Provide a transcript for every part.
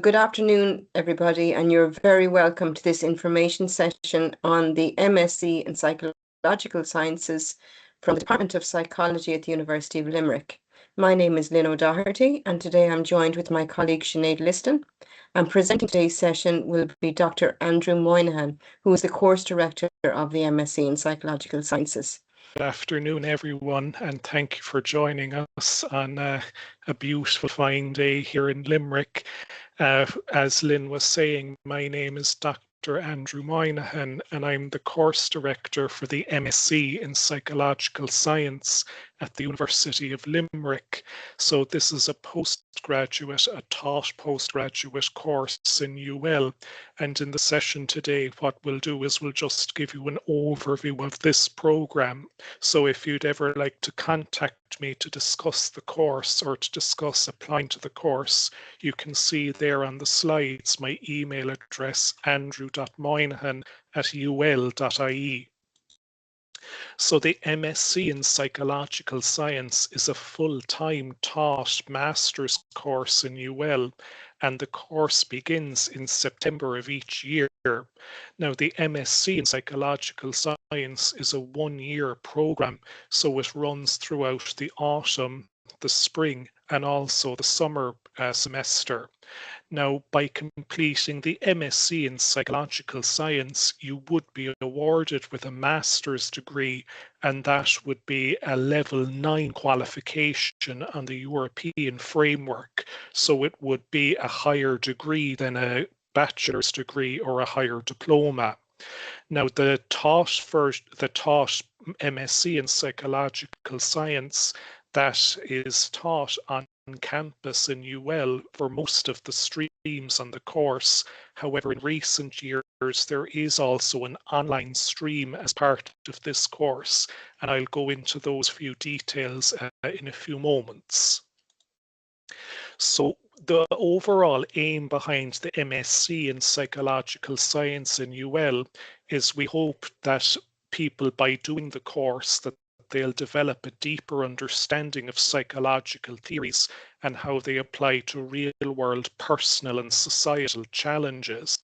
Good afternoon, everybody, and you're very welcome to this information session on the MSc in Psychological Sciences from the Department of Psychology at the University of Limerick. My name is Lynn O'Doherty, and today I'm joined with my colleague Sinead Liston. And presenting today's session will be Dr. Andrew Moynihan, who is the course director of the MSc in Psychological Sciences. Good afternoon, everyone, and thank you for joining us on a beautiful fine day here in Limerick. As Lynn was saying, my name is Dr. Andrew Moynihan, and I'm the course director for the MSc in Psychological Science at the University of Limerick. So this is a taught postgraduate course in UL. And in the session today, what we'll do is we'll just give you an overview of this program. So if you'd ever like to contact me to discuss the course or to discuss applying to the course, you can see there on the slides my email address, andrew.moynihan@ul.ie. So the MSc in Psychological Science is a full-time taught master's course in UL, and the course begins in September of each year. Now, the MSc in Psychological Science is a one-year program, so it runs throughout the autumn, the spring, and also the summer semester. Now, by completing the MSc in Psychological Science, you would be awarded with a master's degree, and that would be a level 9 qualification on the European framework. So it would be a higher degree than a bachelor's degree or a higher diploma. Now, the taught MSc in Psychological Science that is taught on campus in UL for most of the streams on the course. However, in recent years, there is also an online stream as part of this course, and I'll go into those few details in a few moments. So the overall aim behind the MSc in Psychological Science in UL is we hope that people, by doing the course, that they'll develop a deeper understanding of psychological theories and how they apply to real-world personal and societal challenges.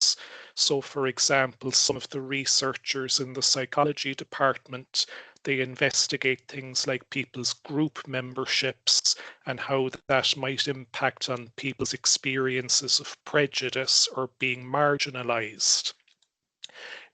So, for example, some of the researchers in the psychology department, they investigate things like people's group memberships and how that might impact on people's experiences of prejudice or being marginalized.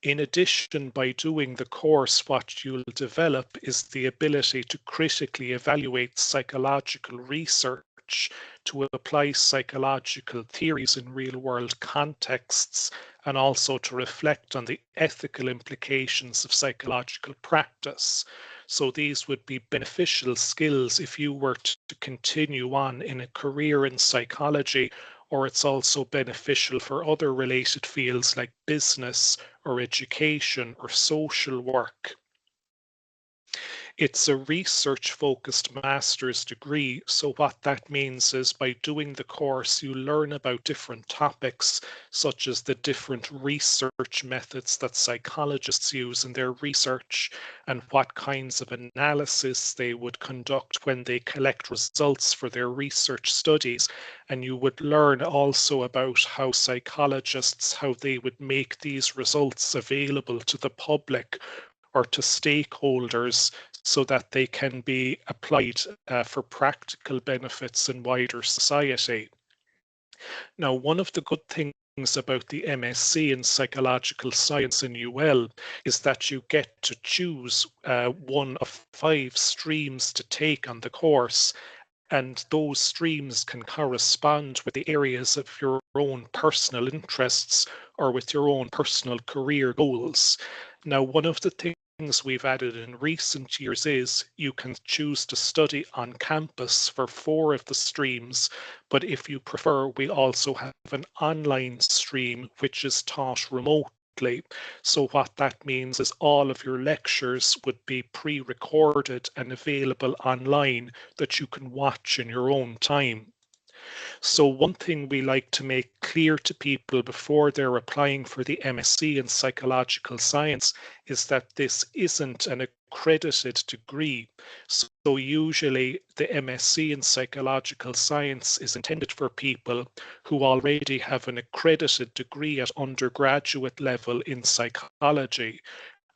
In addition, by doing the course, what you'll develop is the ability to critically evaluate psychological research, to apply psychological theories in real-world contexts, and also to reflect on the ethical implications of psychological practice. So these would be beneficial skills if you were to continue on in a career in psychology, or it's also beneficial for other related fields like business or education or social work. It's a research-focused master's degree, so what that means is by doing the course, you learn about different topics, such as the different research methods that psychologists use in their research, and what kinds of analysis they would conduct when they collect results for their research studies. And you would learn also about how psychologists, how they would make these results available to the public or to stakeholders so that they can be applied for practical benefits in wider society. Now, one of the good things about the MSc in Psychological Science in UL is that you get to choose one of 5 streams to take on the course, and those streams can correspond with the areas of your own personal interests or with your own personal career goals. Now, one of the things we've added in recent years is you can choose to study on campus for 4 of the streams, but if you prefer, we also have an online stream which is taught remotely. So what that means is all of your lectures would be pre-recorded and available online that you can watch in your own time. So one thing we like to make clear to people before they're applying for the MSc in psychological science is that this isn't an accredited degree. So usually the MSc in psychological science is intended for people who already have an accredited degree at undergraduate level in psychology.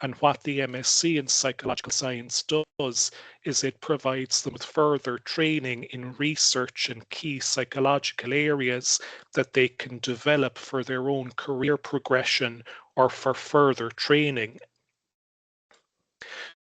And what the MSc in psychological science does is it provides them with further training in research and key psychological areas that they can develop for their own career progression or for further training.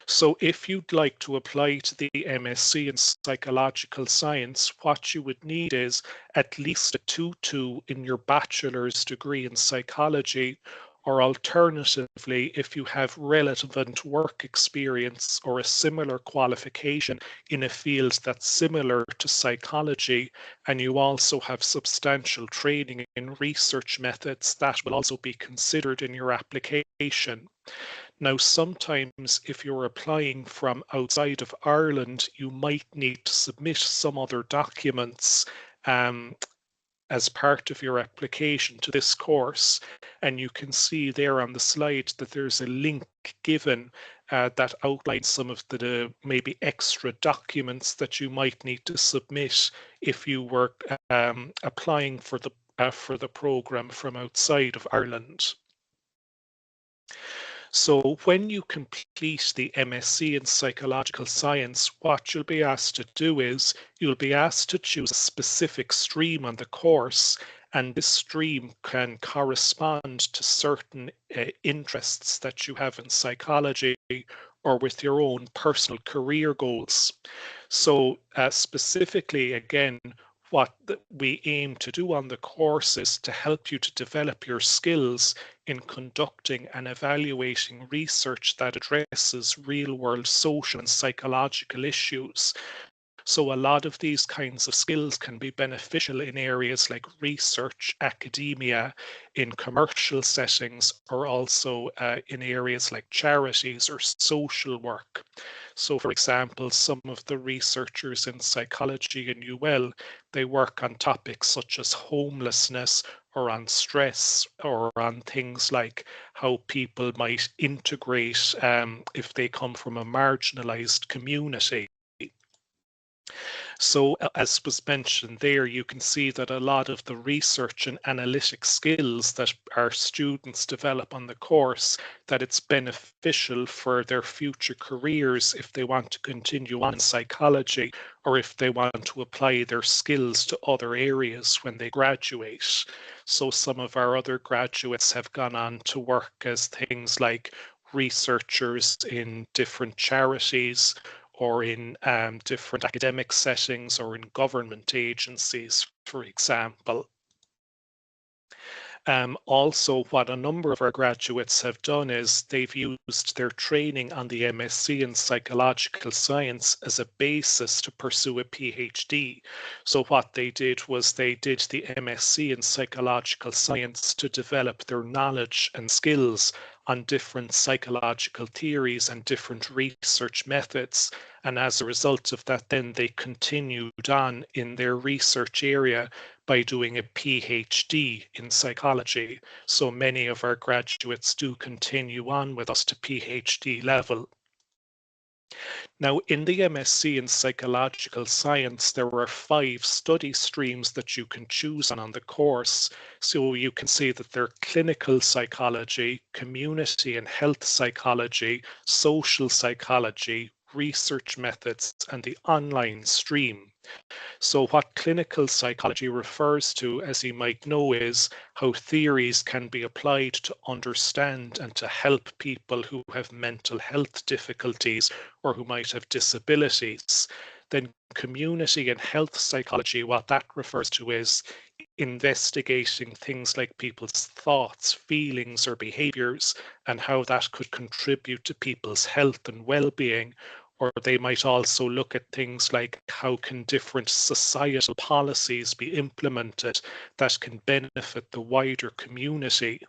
So if you'd like to apply to the MSc in psychological science, what you would need is at least a 2-2 in your bachelor's degree in psychology, or alternatively, if you have relevant work experience or a similar qualification in a field that's similar to psychology, and you also have substantial training in research methods, that will also be considered in your application. Now, sometimes if you're applying from outside of Ireland, you might need to submit some other documents um, as part of your application to this course. And you can see there on the slide that there's a link given that outlines some of the maybe extra documents that you might need to submit if you were applying for the program from outside of Ireland. So when you complete the MSc in psychological science, what you'll be asked to do is you'll be asked to choose a specific stream on the course, and this stream can correspond to certain interests that you have in psychology or with your own personal career goals. So specifically, again, what we aim to do on the course is to help you to develop your skills in conducting and evaluating research that addresses real-world social and psychological issues. So a lot of these kinds of skills can be beneficial in areas like research, academia, in commercial settings, or also in areas like charities or social work. So for example, some of the researchers in psychology in UL, they work on topics such as homelessness or on stress or on things like how people might integrate if they come from a marginalized community. So as was mentioned there, you can see that a lot of the research and analytic skills that our students develop on the course, that it's beneficial for their future careers if they want to continue on in psychology or if they want to apply their skills to other areas when they graduate. So some of our other graduates have gone on to work as things like researchers in different charities or in different academic settings or in government agencies, for example. Also, what a number of our graduates have done is they've used their training on the MSc in psychological science as a basis to pursue a PhD. So what they did was they did the MSc in psychological science to develop their knowledge and skills on different psychological theories and different research methods. And as a result of that, then they continued on in their research area by doing a PhD in psychology. So many of our graduates do continue on with us to PhD level. Now, in the MSc in psychological science, there are 5 study streams that you can choose on the course. So you can see that they're clinical psychology, community and health psychology, social psychology, research methods, and the online stream. So what clinical psychology refers to, as you might know, is how theories can be applied to understand and to help people who have mental health difficulties or who might have disabilities. Then community and health psychology, what that refers to is investigating things like people's thoughts, feelings, or behaviors, and how that could contribute to people's health and well being. or they might also look at things like how can different societal policies be implemented that can benefit the wider community.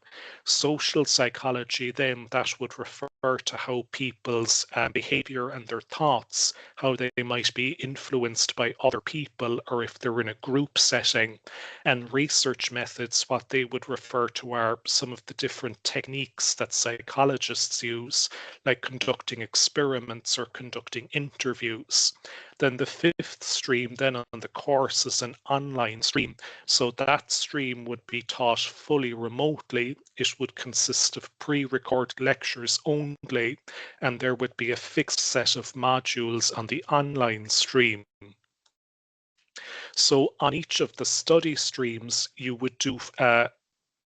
Social psychology, then, that would refer to how people's behavior and their thoughts, how they might be influenced by other people, or if they're in a group setting. And research methods, what they would refer to are some of the different techniques that psychologists use, like conducting experiments or conducting interviews. Then the fifth stream then on the course is an online stream. So that stream would be taught fully remotely. It would consist of pre-recorded lectures only, and there would be a fixed set of modules on the online stream. So on each of the study streams, you would do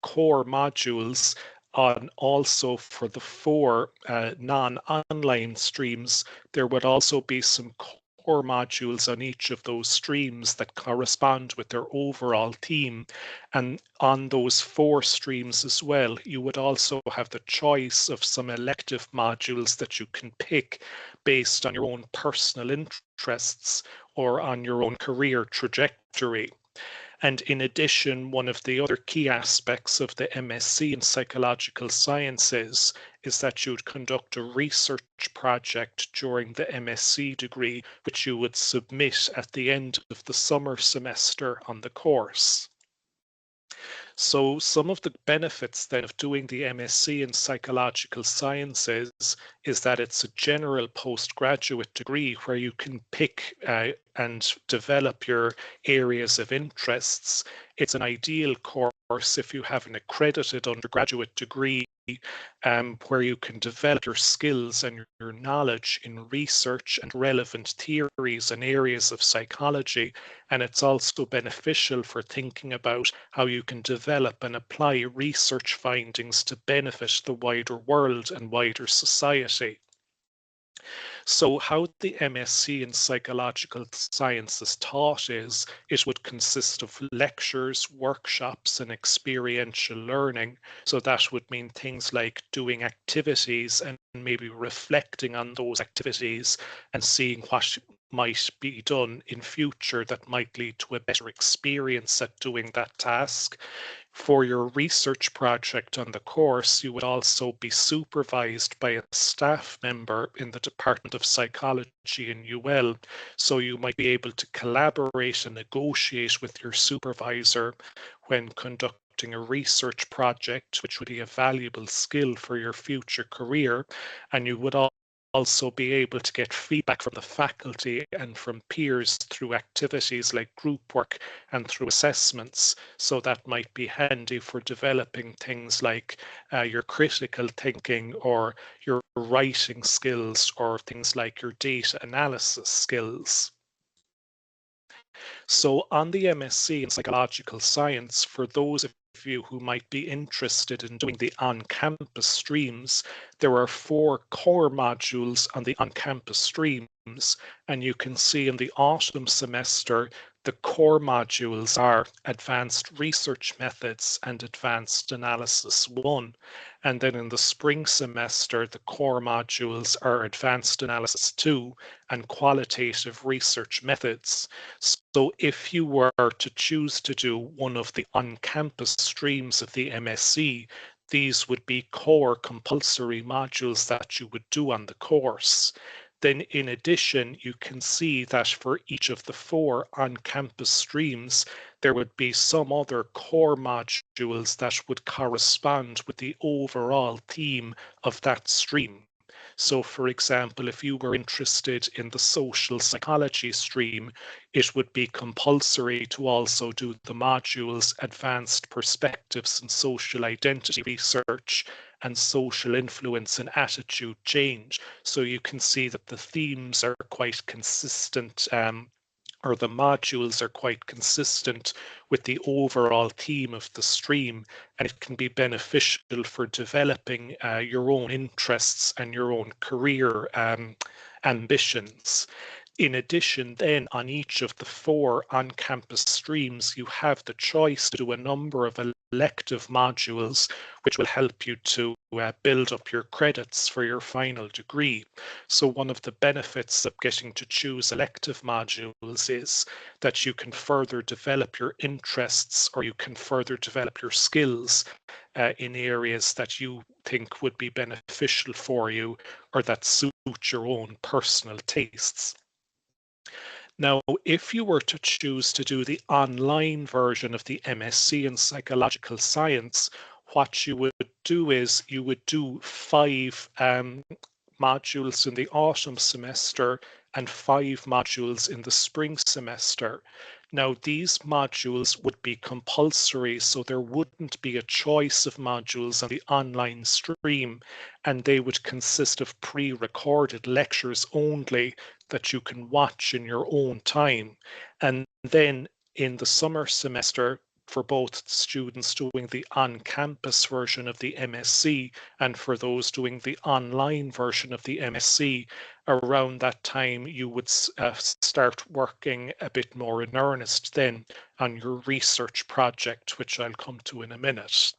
core modules on also for the four non-online streams. There would also be some core modules on each of those streams that correspond with their overall theme. And on those four streams as well, you would also have the choice of some elective modules that you can pick based on your own personal interests or on your own career trajectory. And in addition, one of the other key aspects of the MSc in psychological sciences is that you'd conduct a research project during the MSc degree, which you would submit at the end of the summer semester on the course. So some of the benefits then of doing the MSc in psychological sciences is that it's a general postgraduate degree where you can pick and develop your areas of interests. It's an ideal course if you have an accredited undergraduate degree where you can develop your skills and your knowledge in research and relevant theories and areas of psychology. And it's also beneficial for thinking about how you can develop and apply research findings to benefit the wider world and wider society. So how the MSc in psychological science is taught is it would consist of lectures, workshops, and experiential learning. So that would mean things like doing activities and maybe reflecting on those activities and seeing what might be done in future that might lead to a better experience at doing that task. For your research project on the course, you would also be supervised by a staff member in the Department of Psychology in UL. So you might be able to collaborate and negotiate with your supervisor when conducting a research project, which would be a valuable skill for your future career. And you would also be able to get feedback from the faculty and from peers through activities like group work and through assessments. So that might be handy for developing things like your critical thinking or your writing skills or things like your data analysis skills. So on the MSc in psychological science, for those of you who might be interested in doing the on-campus streams, there are 4 core modules on the on-campus streams, and you can see in the autumn semester the core modules are Advanced Research Methods and Advanced Analysis 1. And then in the spring semester, the core modules are Advanced Analysis 2 and Qualitative Research Methods. So if you were to choose to do one of the on-campus streams of the MSc, these would be core compulsory modules that you would do on the course. Then in addition, you can see that for each of the 4 on-campus streams, there would be some other core modules that would correspond with the overall theme of that stream. So for example, if you were interested in the social psychology stream, it would be compulsory to also do the modules Advanced Perspectives in Social Identity Research and Social Influence and Attitude Change. So you can see that the themes are quite consistent, or the modules are quite consistent with the overall theme of the stream, and it can be beneficial for developing your own interests and your own career ambitions. In addition, then, on each of the 4 on-campus streams, you have the choice to do a number of elective modules, which will help you to build up your credits for your final degree. So one of the benefits of getting to choose elective modules is that you can further develop your interests, or you can further develop your skills in areas that you think would be beneficial for you or that suit your own personal tastes. Now, if you were to choose to do the online version of the MSc in psychological science, what you would do is you would do 5 modules in the autumn semester and 5 modules in the spring semester. Now, these modules would be compulsory, so there wouldn't be a choice of modules on the online stream, and they would consist of pre-recorded lectures only that you can watch in your own time. And then in the summer semester, for both students doing the on-campus version of the MSc and for those doing the online version of the MSc, around that time you would start working a bit more in earnest then on your research project, which I'll come to in a minute.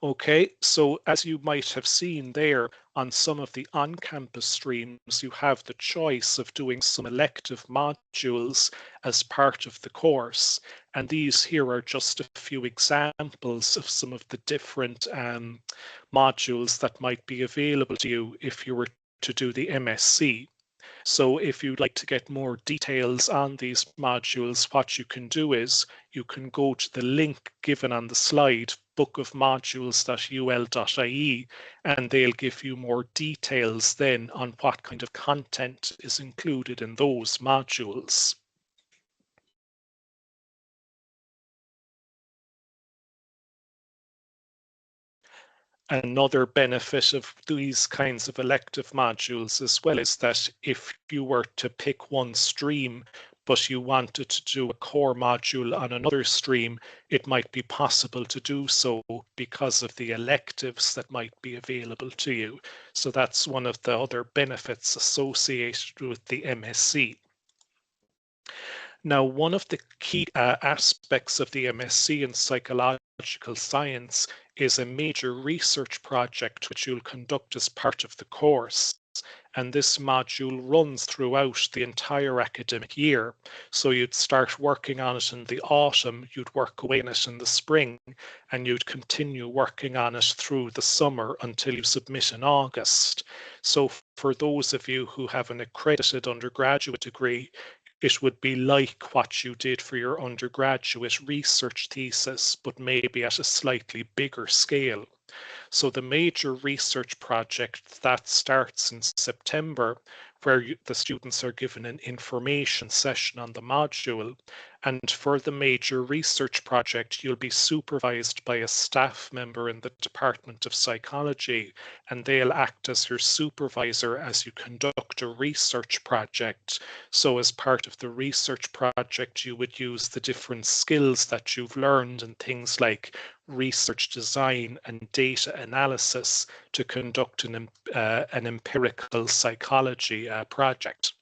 Okay, so as you might have seen there, on some of the on-campus streams, you have the choice of doing some elective modules as part of the course. And these here are just a few examples of some of the different modules that might be available to you if you were to do the MSc. So if you'd like to get more details on these modules, what you can do is you can go to the link given on the slide, bookofmodules.ul.ie, and they'll give you more details then on what kind of content is included in those modules. Another benefit of these kinds of elective modules as well is that if you were to pick one stream, but you wanted to do a core module on another stream, it might be possible to do so because of the electives that might be available to you. So that's one of the other benefits associated with the MSc. Now, one of the key aspects of the MSc in psychological science is a major research project which you'll conduct as part of the course. And this module runs throughout the entire academic year. So you'd start working on it in the autumn, you'd work away on it in the spring, and you'd continue working on it through the summer until you submit in August. So for those of you who have an accredited undergraduate degree, it would be like what you did for your undergraduate research thesis, but maybe at a slightly bigger scale. So the major research project that starts in September, where the students are given an information session on the module. And for the major research project, you'll be supervised by a staff member in the Department of Psychology, and they'll act as your supervisor as you conduct a research project. So as part of the research project, you would use the different skills that you've learned in things like research design and data analysis to conduct an empirical psychology project.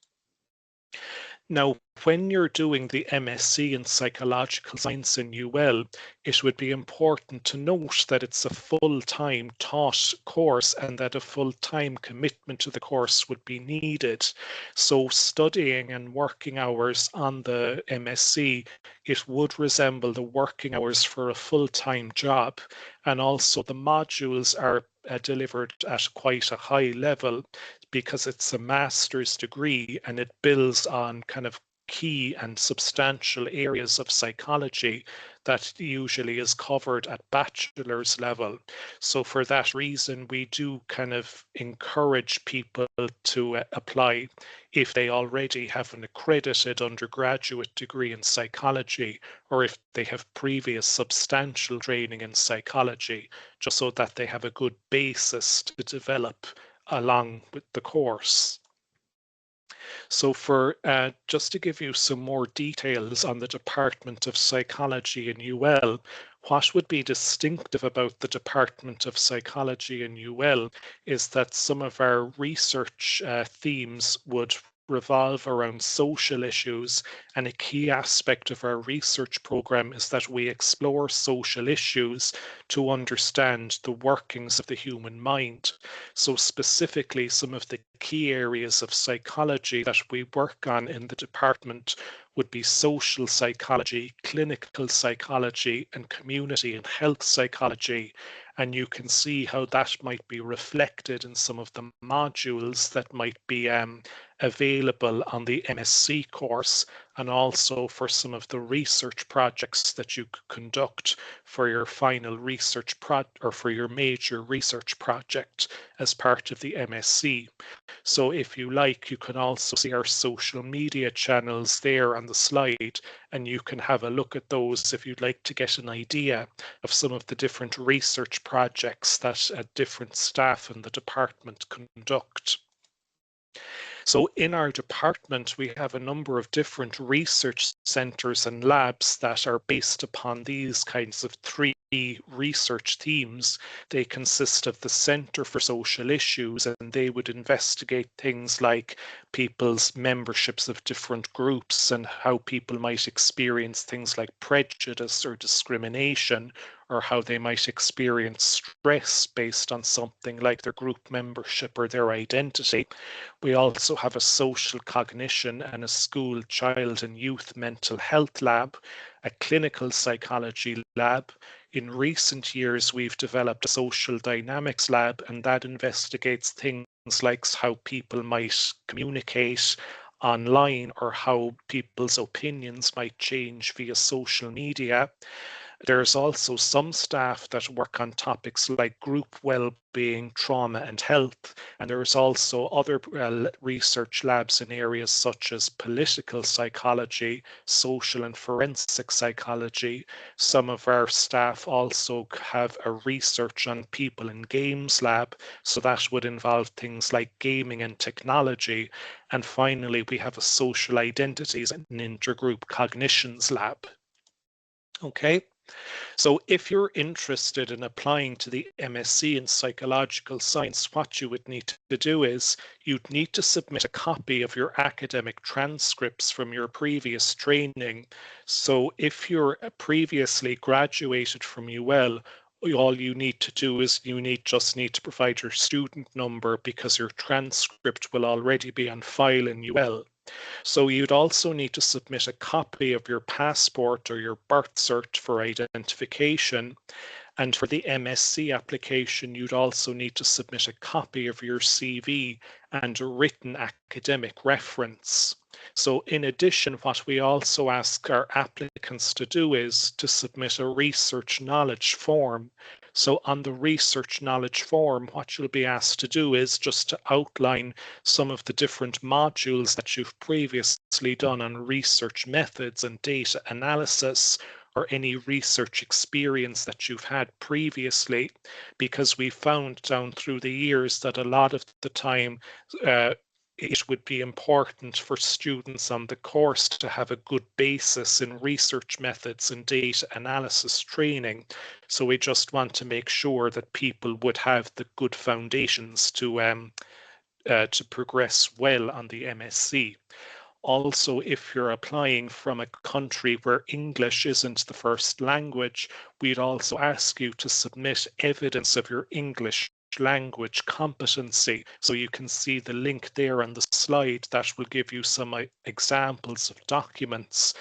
Now, when you're doing the MSc in psychological science in UL, it would be important to note that it's a full-time taught course and that a full-time commitment to the course would be needed. So studying and working hours on the MSc, it would resemble the working hours for a full-time job. And also the modules are delivered at quite a high level because it's a master's degree and it builds on kind of key and substantial areas of psychology that usually is covered at bachelor's level. So for that reason, we do kind of encourage people to apply if they already have an accredited undergraduate degree in psychology or if they have previous substantial training in psychology, just so that they have a good basis to develop along with the course. So for just to give you some more details on the Department of Psychology in UL, what would be distinctive about the Department of Psychology in UL is that some of our research themes would revolve around social issues, and a key aspect of our research program is that we explore social issues to understand the workings of the human mind. So specifically, some of the key areas of psychology that we work on in the department would be social psychology, clinical psychology, and community and health psychology. And you can see how that might be reflected in some of the modules that might be available on the MSc course, and also for some of the research projects that you could conduct for your final research or for your major research project as part of the MSc. So if you like, you can also see our social media channels there on the slide, and you can have a look at those if you'd like to get an idea of some of the different research projects that different staff in the department conduct. So in our department, we have a number of different research centres and labs that are based upon these kinds of three research themes. They consist of the Centre for Social Issues, and they would investigate things like people's memberships of different groups and how people might experience things like prejudice or discrimination, or how they might experience stress based on something like their group membership or their identity. We also have a social cognition and a school, child and youth mental health lab, a clinical psychology lab. In recent years, we've developed a social dynamics lab, and that investigates things like how people might communicate online or how people's opinions might change via social media. There's also some staff that work on topics like group well-being, trauma and health, and there's also other research labs in areas such as political psychology, social and forensic psychology. Some of our staff also have a research on people in games lab, so that would involve things like gaming and technology. And finally, we have a social identities and intergroup cognitions lab. Okay. So if you're interested in applying to the MSc in psychological science, what you would need to do is you'd need to submit a copy of your academic transcripts from your previous training. So if you're previously graduated from UL, all you need to do is just need to provide your student number, because your transcript will already be on file in UL. So you'd also need to submit a copy of your passport or your birth cert for identification. And for the MSc application, you'd also need to submit a copy of your CV and a written academic reference. So in addition, what we also ask our applicants to do is to submit a research knowledge form. So on the research knowledge form, what you'll be asked to do is just to outline some of the different modules that you've previously done on research methods and data analysis, or any research experience that you've had previously, because we found down through the years that a lot of the time it would be important for students on the course to have a good basis in research methods and data analysis training. So we just want to make sure that people would have the good foundations to progress well on the MSc. Also, if you're applying from a country where English isn't the first language, we'd also ask you to submit evidence of your English language competency. So you can see the link there on the slide that will give you some examples of documents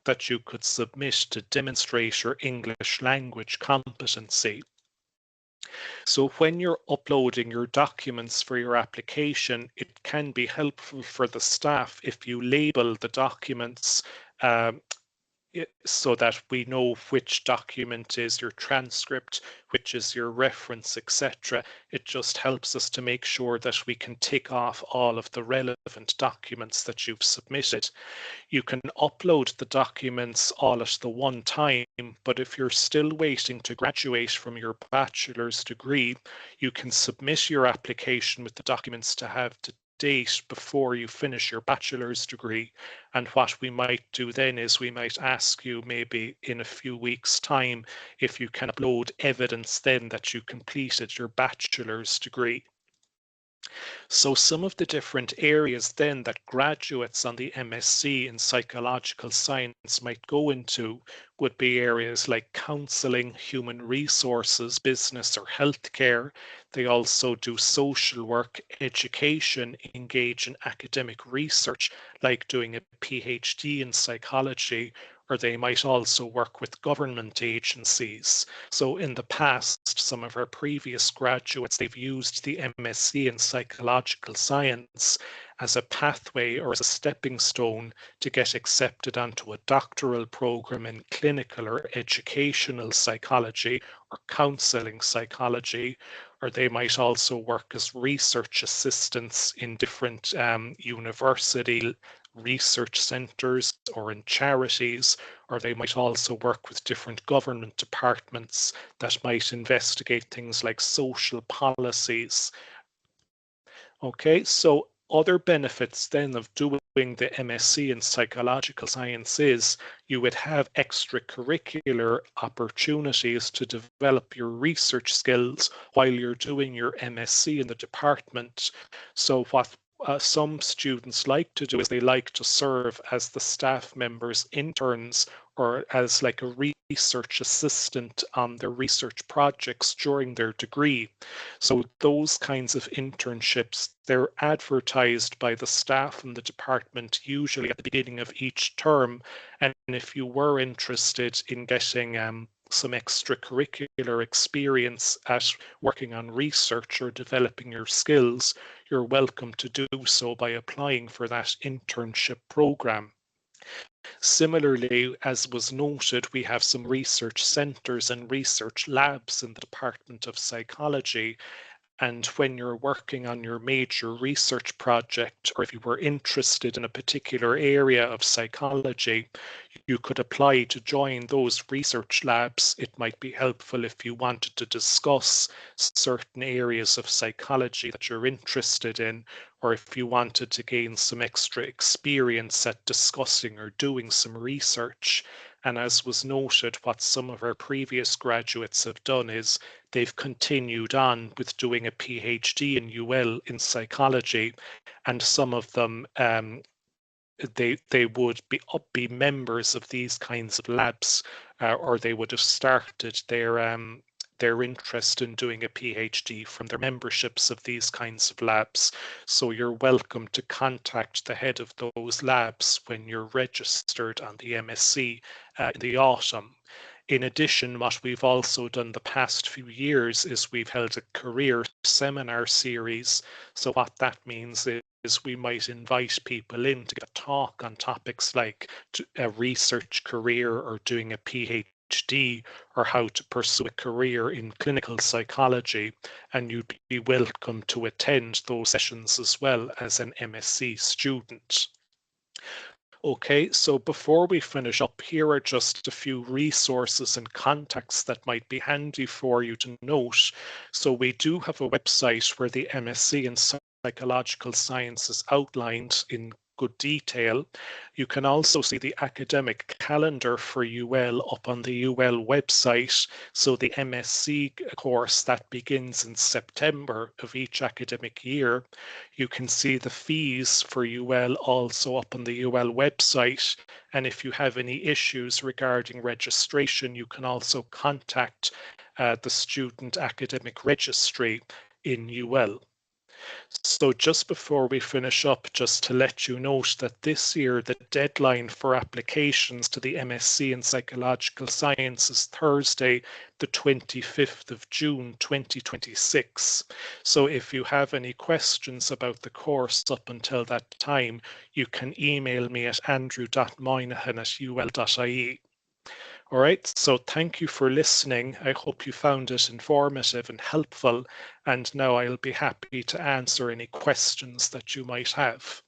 that you could submit to demonstrate your English language competency. So when you're uploading your documents for your application, it can be helpful for the staff if you label the documents um, so that we know which document is your transcript, which is your reference, etc. It just helps us to make sure that we can tick off all of the relevant documents that you've submitted. You can upload the documents all at the one time, but if you're still waiting to graduate from your bachelor's degree, you can submit your application with the documents to have to date before you finish your bachelor's degree. And what we might do then is we might ask you maybe in a few weeks' time if you can upload evidence then that you completed your bachelor's degree. So some of the different areas then that graduates on the MSc in psychological science might go into would be areas like counselling, human resources, business or healthcare. They also do social work, education, engage in academic research, like doing a PhD in psychology, or they might also work with government agencies. So in the past, some of our previous graduates, they've used the MSc in psychological science as a pathway or as a stepping stone to get accepted onto a doctoral program in clinical or educational psychology or counseling psychology, or they might also work as research assistants in different university research centres or in charities, or they might also work with different government departments that might investigate things like social policies. Okay, so other benefits then of doing the MSc in psychological science is you would have extracurricular opportunities to develop your research skills while you're doing your MSc in the department. So what some students like to do is they like to serve as the staff members, interns, or as like a research assistant on their research projects during their degree. So those kinds of internships, they're advertised by the staff in the department usually at the beginning of each term. And if you were interested in getting some extracurricular experience at working on research or developing your skills, you're welcome to do so by applying for that internship program. Similarly, as was noted, we have some research centres and research labs in the Department of Psychology. And when you're working on your major research project, or if you were interested in a particular area of psychology, you could apply to join those research labs. It might be helpful if you wanted to discuss certain areas of psychology that you're interested in, or if you wanted to gain some extra experience at discussing or doing some research. And as was noted, what some of our previous graduates have done is they've continued on with doing a PhD in UL in psychology, and some of them they would be members of these kinds of labs, or they would have started their interest in doing a PhD from their memberships of these kinds of labs. So you're welcome to contact the head of those labs when you're registered on the MSc in the autumn. In addition, what we've also done the past few years is we've held a career seminar series. So what that means is we might invite people in to give a talk on topics like a research career or doing a PhD or how to pursue a career in clinical psychology, and you'd be welcome to attend those sessions as well as an MSc student. Okay, so before we finish up, here are just a few resources and contacts that might be handy for you to note. So we do have a website where the MSc in Psychological Science is outlined in good detail. You can also see the academic calendar for UL up on the UL website. So the MSc course that begins in September of each academic year. You can see the fees for UL also up on the UL website. And if you have any issues regarding registration, you can also contact the Student Academic Registry in UL. So just before we finish up, just to let you note that this year the deadline for applications to the MSc in Psychological Science is Thursday, the 25th of June 2026. So if you have any questions about the course up until that time, you can email me at andrew.moynihan@ul.ie. All right, so thank you for listening. I hope you found it informative and helpful. And now I'll be happy to answer any questions that you might have.